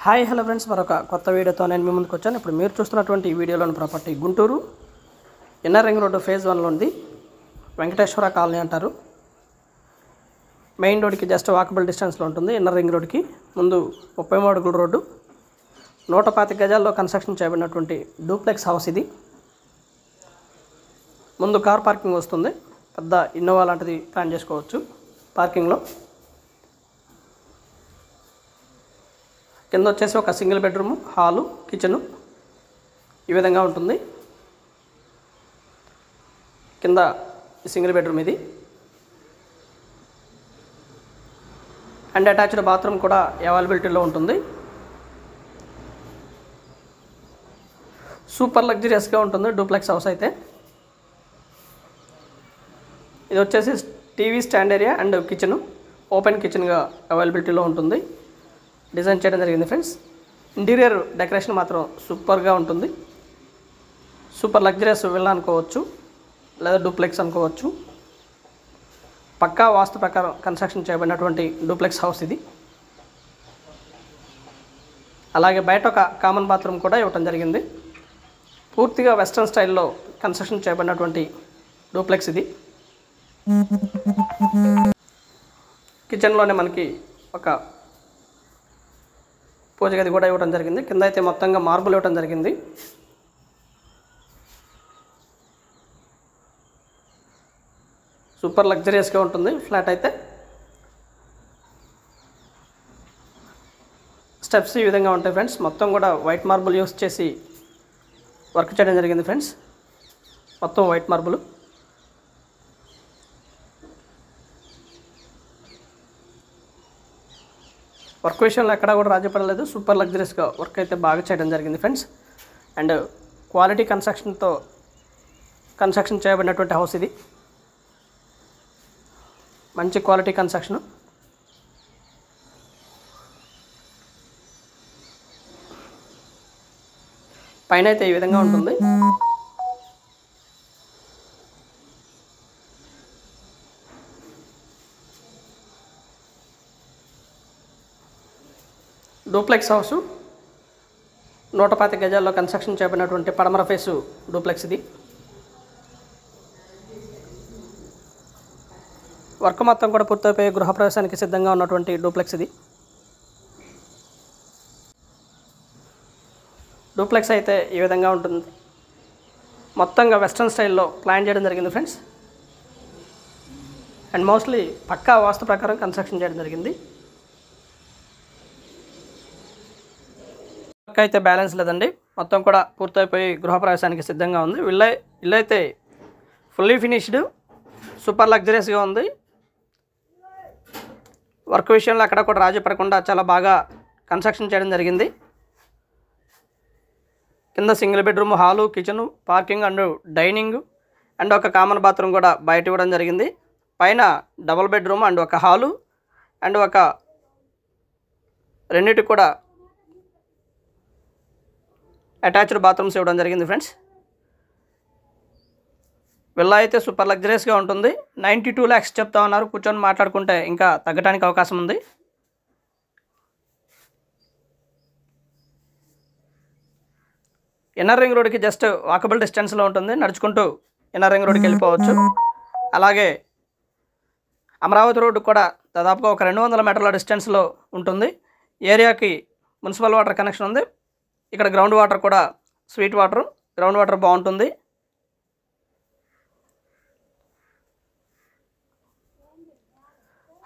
Hi hello friends, మరొక కొత్త వీడియోతో నేను మీ ముందుకు వచ్చాను. ఇప్పుడు మీరు చూస్తున్నటువంటి ఈ వీడియోలోని property Guntur inner ring road phase 1లో ఉంది. వెంకటేశ్వర కాలనీ అంటారు. మెయిన్ రోడ్కి జస్ట్ వాకబుల్ డిస్టెన్స్లో ఉంటుంది. ఇన్నర్ రింగ్ రోడ్కి ముందు 33 అడుగుల రోడ్డు, 125 గజాల్లో కన్స్ట్రక్షన్ చేయబడినటువంటి డూప్లెక్స్ హౌస్ ఇది. ముందు కార్ పార్కింగ్ వస్తుంది. పెద్ద ఇన్నోవా లాంటిది ప్లాన్ చేసుకోవచ్చు పార్కింగ్లో. కింద వచ్చేసి ఒక సింగిల్ బెడ్రూమ్, హాలు, కిచెను ఈ విధంగా ఉంటుంది. కింద సింగిల్ బెడ్రూమ్ ఇది. అండ్ అటాచ్డ్ బాత్రూమ్ కూడా అవైలబిలిటీలో ఉంటుంది. సూపర్ లగ్జరియస్గా ఉంటుంది డూప్లెక్స్ హౌస్ అయితే. ఇది వచ్చేసి TV stand area and kitchen, open కిచెన్గా అవైలబిలిటీలో ఉంటుంది. డిజైన్ చేయడం జరిగింది ఫ్రెండ్స్. ఇంటీరియర్ డెకరేషన్ మాత్రం సూపర్గా ఉంటుంది. సూపర్ లగ్జరియస్ విల్లా అనుకోవచ్చు, లేదా డూప్లెక్స్ అనుకోవచ్చు. పక్కా వాస్తు ప్రకారం కన్స్ట్రక్షన్ చేయబడినటువంటి డూప్లెక్స్ హౌస్ ఇది. అలాగే బయట ఒక కామన్ బాత్రూమ్ కూడా ఇవ్వటం జరిగింది. పూర్తిగా వెస్ట్రన్ స్టైల్లో కన్స్ట్రక్షన్ చేయబడినటువంటి డూప్లెక్స్ ఇది. కిచెన్లోనే మనకి ఒక పూజ గది కూడా ఇవ్వడం జరిగింది. కింద అయితే మొత్తంగా మార్బుల్ ఇవ్వడం జరిగింది. సూపర్ లగ్జరియస్గా ఉంటుంది ఫ్లాట్ అయితే. స్టెప్స్ ఈ విధంగా ఉంటాయి ఫ్రెండ్స్. మొత్తం కూడా వైట్ మార్బుల్ యూస్ చేసి వర్క్ చేయడం జరిగింది ఫ్రెండ్స్. మొత్తం వైట్ మార్బుల్. వర్క్ విషయంలో ఎక్కడా కూడా రాజీ పడలేదు. సూపర్ లగ్జరీస్గా వర్క్ అయితే బాగా చేయడం జరిగింది ఫ్రెండ్స్. అండ్ క్వాలిటీ కన్స్ట్రక్షన్తో కన్స్ట్రక్షన్ చేయబడినటువంటి హౌస్ ఇది. మంచి క్వాలిటీ కన్స్ట్రక్షన్. పైన అయితే ఈ విధంగా ఉంటుంది. డూప్లెక్స్ హౌసు 125 గజాల్లో కన్స్ట్రక్షన్ చేయబడినటువంటి పడమర ఫేసు డూప్లెక్స్ ఇది. వర్క్ మొత్తం కూడా పూర్తయిపోయి గృహప్రవేశానికి సిద్ధంగా ఉన్నటువంటి డూప్లెక్స్ ఇది. డూప్లెక్స్ అయితే ఈ విధంగా ఉంటుంది. మొత్తంగా వెస్ట్రన్ స్టైల్లో ప్లాన్ చేయడం జరిగింది ఫ్రెండ్స్. అండ్ మోస్ట్లీ పక్కా వాస్తు ప్రకారం కన్స్ట్రక్షన్ చేయడం జరిగింది. వర్క్ అయితే బ్యాలెన్స్ లేదండి. మొత్తం కూడా పూర్తయిపోయి గృహప్రవేశానికి సిద్ధంగా ఉంది. ఇల్లు అయితే ఫుల్లీ ఫినిష్డ్, సూపర్ లగ్జరియస్గా ఉంది. వర్క్ విషయంలో అక్కడ కూడా రాజీ పడకుండా చాలా బాగా కన్స్ట్రక్షన్ చేయడం జరిగింది. కింద single bedroom, hall, kitchen, parking and dining and ఒక కామన్ బాత్రూమ్ కూడా బయట ఇవ్వడం జరిగింది. పైన డబుల్ బెడ్రూమ్ అండ్ ఒక హాలు అండ్ ఒక రెండింటి కూడా అటాచ్డ్ బాత్రూమ్స్ ఇవ్వడం జరిగింది ఫ్రెండ్స్. విల్లా అయితే సూపర్ లగ్జరియస్గా ఉంటుంది. 92 lakhs చెప్తా ఉన్నారు. కూర్చొని మాట్లాడుకుంటే ఇంకా తగ్గడానికి అవకాశం ఉంది. ఇన్నర్ రింగ్ రోడ్కి జస్ట్ వాకబుల్ డిస్టెన్స్లో ఉంటుంది. నడుచుకుంటూ ఇన్నర్ రింగ్ రోడ్కి వెళ్ళిపోవచ్చు. అలాగే అమరావతి రోడ్డు కూడా దాదాపుగా ఒక 200 మీటర్ల డిస్టెన్స్లో ఉంటుంది. ఏరియాకి మున్సిపల్ వాటర్ కనెక్షన్ ఉంది. ఇక్కడ గ్రౌండ్ వాటర్ కూడా స్వీట్ వాటర్, గ్రౌండ్ వాటర్ బాగుంటుంది.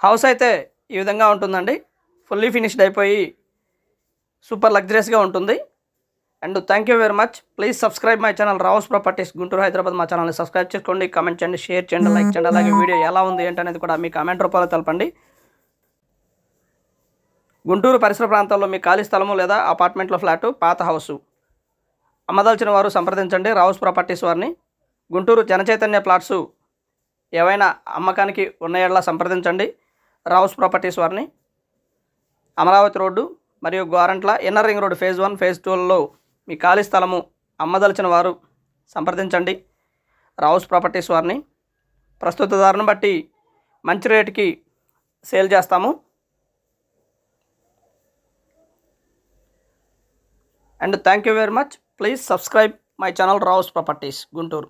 హౌస్ అయితే ఈ విధంగా ఉంటుందండి. ఫుల్లీ ఫినిష్డ్ అయిపోయి సూపర్ లగ్జరియస్గా ఉంటుంది. And thank you very much. Please subscribe my channel Rao's properties Guntur Hyderabad. మా ఛానల్ని సబ్స్క్రైబ్ చేసుకోండి, కామెంట్ చేయండి, షేర్ చేయండి, లైక్ చేయండి. అలాగే వీడియో ఎలా ఉంది ఏంటనేది కూడా మీ కామెంట్ రూపంలో తెలపండి. గుంటూరు పరిసర ప్రాంతాల్లో మీ ఖాళీ స్థలము లేదా అపార్ట్మెంట్లో ఫ్లాటు, పాత హౌసు అమ్మదలిచిన వారు సంప్రదించండి రావుస్ ప్రాపర్టీస్ వారిని. గుంటూరు జనచైతన్య ప్లాట్సు ఏవైనా అమ్మకానికి ఉన్న ఏళ్ళ సంప్రదించండి రావుస్ ప్రాపర్టీస్ వారిని. అమరావతి రోడ్డు మరియు Gorantla inner ring road phase 1, phase 2లలో మీ ఖాళీ స్థలము అమ్మదలిచిన వారు సంప్రదించండి రావుస్ ప్రాపర్టీస్ వారిని. ప్రస్తుత ధరను బట్టి మంచి రేటుకి సేల్ చేస్తాము. And thank you very much. Please subscribe my channel Rao's properties Guntur.